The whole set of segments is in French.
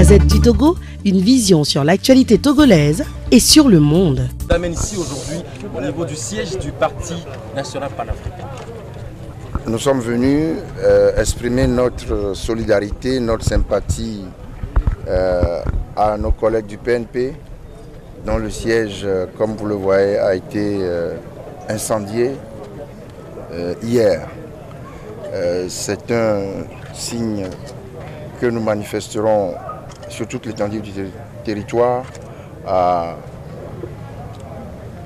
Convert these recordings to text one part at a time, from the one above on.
Gazette du Togo, une vision sur l'actualité togolaise et sur le monde. Je vous amène ici aujourd'hui au niveau du siège du Parti national panafricain. Nous sommes venus exprimer notre solidarité, notre sympathie à nos collègues du PNP, dont le siège, comme vous le voyez, a été incendié hier. C'est un signe que nous manifesterons sur toute l'étendue du territoire à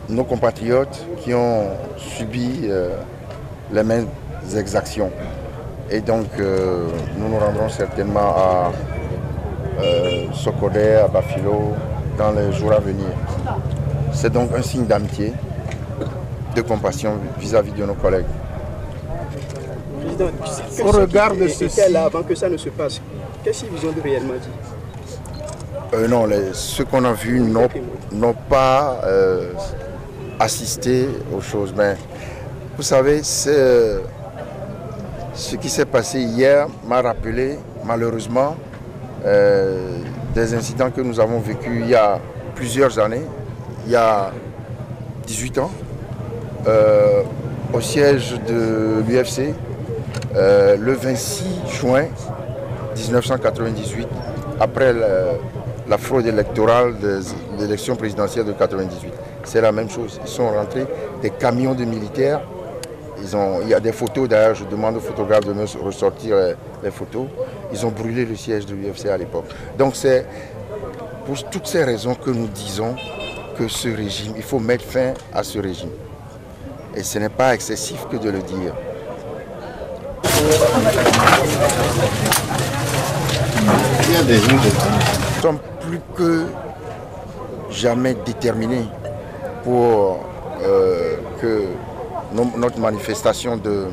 nos compatriotes qui ont subi les mêmes exactions. Et donc nous nous rendrons certainement à Sokodé, à Bafilo dans les jours à venir. C'est donc un signe d'amitié, de compassion vis-à-vis de nos collègues. Président, au regard de ceci, avant que ça ne se passe, qu'est-ce qu'ils vous ont réellement dit? Non, ceux qu'on a vus n'ont pas assisté aux choses. Mais vous savez, ce qui s'est passé hier m'a rappelé malheureusement des incidents que nous avons vécus il y a plusieurs années, il y a 18 ans, au siège de l'UFC, le 26 juin 1998, après la fraude électorale des élections présidentielles de 1998. C'est la même chose. Ils sont rentrés, des camions de militaires. Il y a des photos, d'ailleurs, je demande aux photographes de me ressortir les photos. Ils ont brûlé le siège de l'UFC à l'époque. Donc c'est pour toutes ces raisons que nous disons que ce régime, il faut mettre fin à ce régime. Et ce n'est pas excessif que de le dire. Nous sommes plus que jamais déterminés pour que notre manifestation de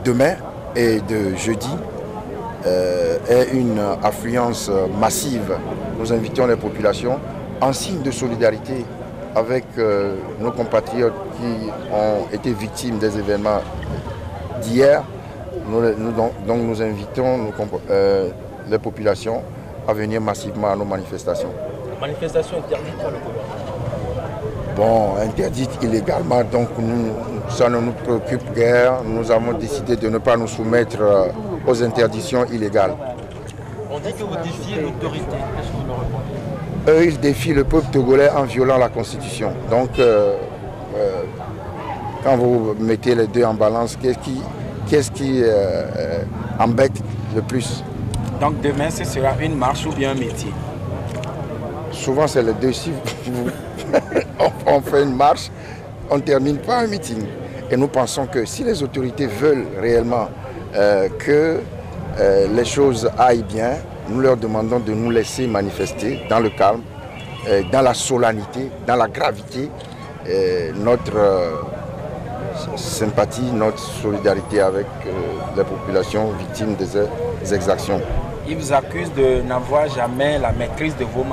demain et de jeudi ait une affluence massive. Nous invitons les populations en signe de solidarité avec nos compatriotes qui ont été victimes des événements d'hier. Donc nous invitons les populations à venir massivement à nos manifestations. Manifestation interdite par le gouvernement. Bon, interdite illégalement, donc ça ne nous préoccupe guère. Nous avons décidé de ne pas nous soumettre aux interdictions illégales. On dit que vous défiez l'autorité. Qu'est-ce que vous leur répondez? Eux, ils défient le peuple togolais en violant la Constitution. Donc, quand vous mettez les deux en balance, qu'est-ce qui embête le plus? Donc demain, ce sera une marche ou bien un métier? Souvent, c'est les deux. Si on fait une marche, on ne termine pas un meeting. Et nous pensons que si les autorités veulent réellement que les choses aillent bien, nous leur demandons de nous laisser manifester dans le calme, dans la solennité, dans la gravité, notre sympathie, notre solidarité avec les populations victimes des exactions. Ils vous accusent de n'avoir jamais la maîtrise de vos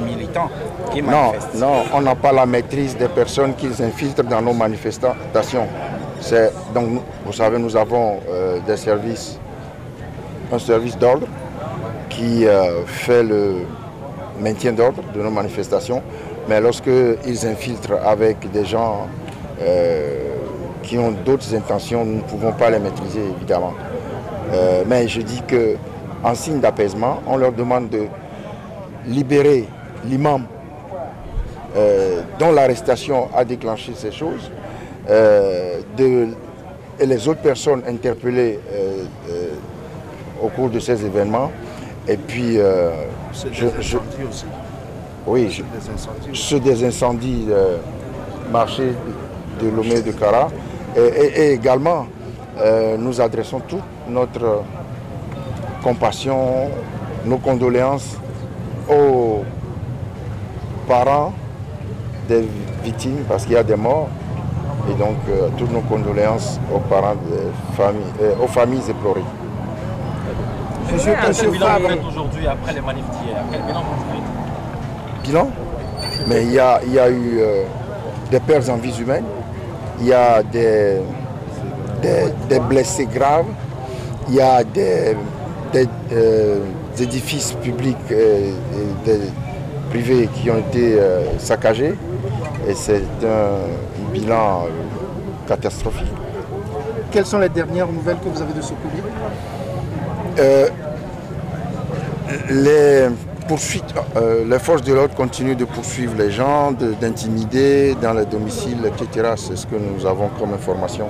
militants qui manifestent. Non, on n'a pas la maîtrise des personnes qu'ils infiltrent dans nos manifestations. Donc, vous savez, nous avons un service d'ordre qui fait le maintien d'ordre de nos manifestations. Mais lorsqu'ils infiltrent avec des gens qui ont d'autres intentions, nous ne pouvons pas les maîtriser, évidemment. Mais je dis qu'en signe d'apaisement, on leur demande de libérer l'imam dont l'arrestation a déclenché ces choses, et les autres personnes interpellées au cours de ces événements. Et puis, ceux des incendies marché de Lomé de Kara. Et également, nous adressons toute notre compassion, nos condoléances aux parents des victimes, parce qu'il y a des morts. Et donc, toutes nos condoléances aux parents des familles, aux familles éplorées. Quel bilan vous faites aujourd'hui après les manifs d'hier? Quel bilan vous faites? Bilan? Mais il y a eu des pertes en vies humaines, il y a des blessés graves, il y a des édifices publics et des privés qui ont été saccagés. Et c'est un bilan catastrophique. Quelles sont les dernières nouvelles que vous avez de ce public? Les poursuites, les forces de l'ordre continuent de poursuivre les gens, d'intimider dans les domiciles, etc. C'est ce que nous avons comme information.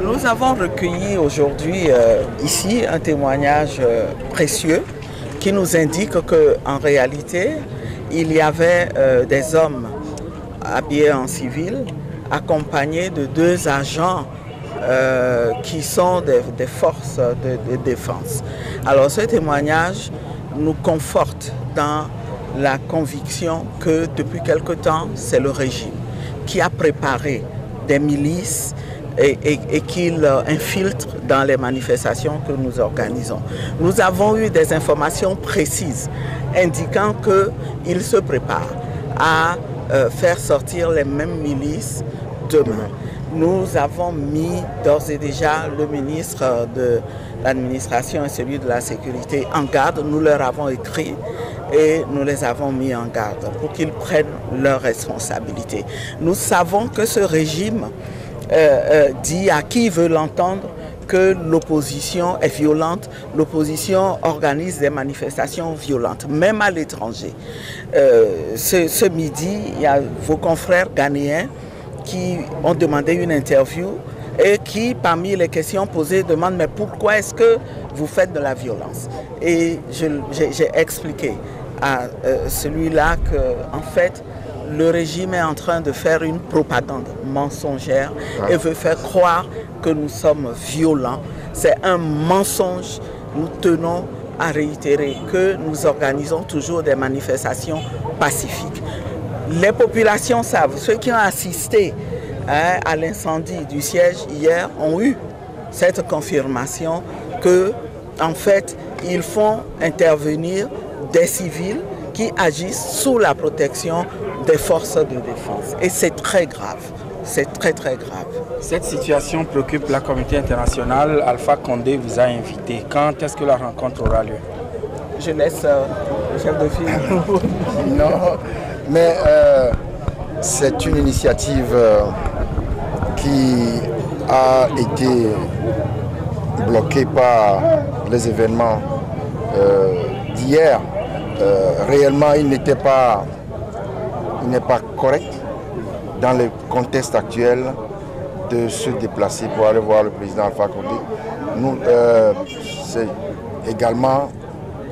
Nous avons recueilli aujourd'hui ici un témoignage précieux qui nous indique qu'en réalité, il y avait des hommes habillés en civil, accompagnés de 2 agents qui sont des forces de défense. Alors ce témoignage nous conforte dans la conviction que depuis quelque temps, c'est le régime qui a préparé des milices et qu'il infiltre dans les manifestations que nous organisons. Nous avons eu des informations précises indiquant qu'il se prépare à faire sortir les mêmes milices demain. Nous avons mis d'ores et déjà le ministre de l'administration et celui de la sécurité en garde. Nous leur avons écrit et nous les avons mis en garde pour qu'ils prennent leurs responsabilités. Nous savons que ce régime dit à qui veut l'entendre que l'opposition est violente, l'opposition organise des manifestations violentes, même à l'étranger. Ce midi, il y a vos confrères ghanéens qui ont demandé une interview et qui, parmi les questions posées, demandent « mais pourquoi est-ce que vous faites de la violence ?» Et j'ai expliqué à celui-là qu'en fait, le régime est en train de faire une propagande mensongère et veut faire croire que nous sommes violents. C'est un mensonge. Nous tenons à réitérer que nous organisons toujours des manifestations pacifiques. Les populations savent, ceux qui ont assisté à l'incendie du siège hier ont eu cette confirmation que, en fait, ils font intervenir des civils qui agissent sous la protection des forces de défense. Et c'est très grave. C'est très très grave. Cette situation préoccupe la communauté internationale. Alpha Condé vous a invité. Quand est-ce que la rencontre aura lieu? Je laisse le chef de file. Non, mais c'est une initiative qui a été bloquée par les événements d'hier. Réellement, il n'est pas correct dans le contexte actuel de se déplacer pour aller voir le président Alpha Condé. C'est également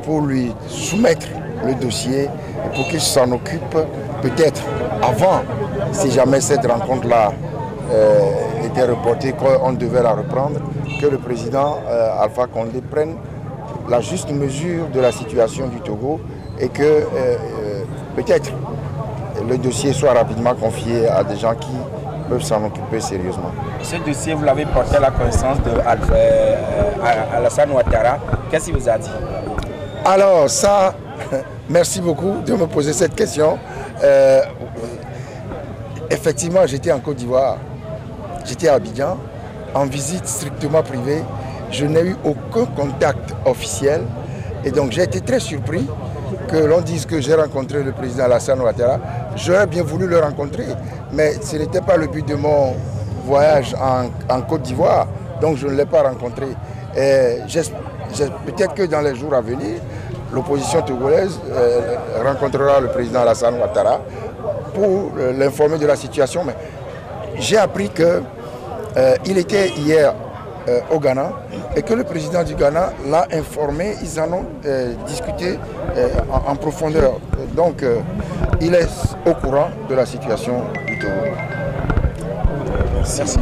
pour lui soumettre le dossier et pour qu'il s'en occupe peut-être avant, si jamais cette rencontre-là était reportée, qu'on devait la reprendre, que le président Alpha Condé prenne la juste mesure de la situation du Togo et que peut-être le dossier soit rapidement confié à des gens qui peuvent s'en occuper sérieusement. Ce dossier, vous l'avez porté à la connaissance de Alassane Ouattara. Qu'est-ce qu'il vous a dit? Alors ça, merci beaucoup de me poser cette question. Effectivement, j'étais en Côte d'Ivoire, j'étais à Abidjan, en visite strictement privée. Je n'ai eu aucun contact officiel et donc j'ai été très surpris que l'on dise que j'ai rencontré le président Alassane Ouattara. J'aurais bien voulu le rencontrer, mais ce n'était pas le but de mon voyage en Côte d'Ivoire, donc je ne l'ai pas rencontré. Peut-être que dans les jours à venir, l'opposition togolaise rencontrera le président Alassane Ouattara pour l'informer de la situation. Mais j'ai appris qu'il était hier au Ghana et que le président du Ghana l'a informé, ils en ont discuté en profondeur. Donc il est au courant de la situation du Togo. Merci.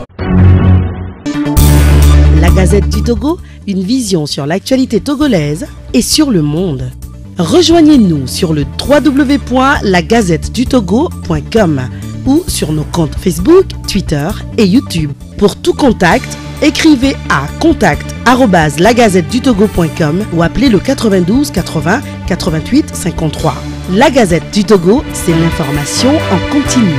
La Gazette du Togo, une vision sur l'actualité togolaise et sur le monde. Rejoignez-nous sur le www.lagazettedutogo.com ou sur nos comptes Facebook, Twitter et YouTube. Pour tout contact, écrivez à contact@lagazettedutogo.com ou appelez le 92 80 88 53. La Gazette du Togo, c'est l'information en continu.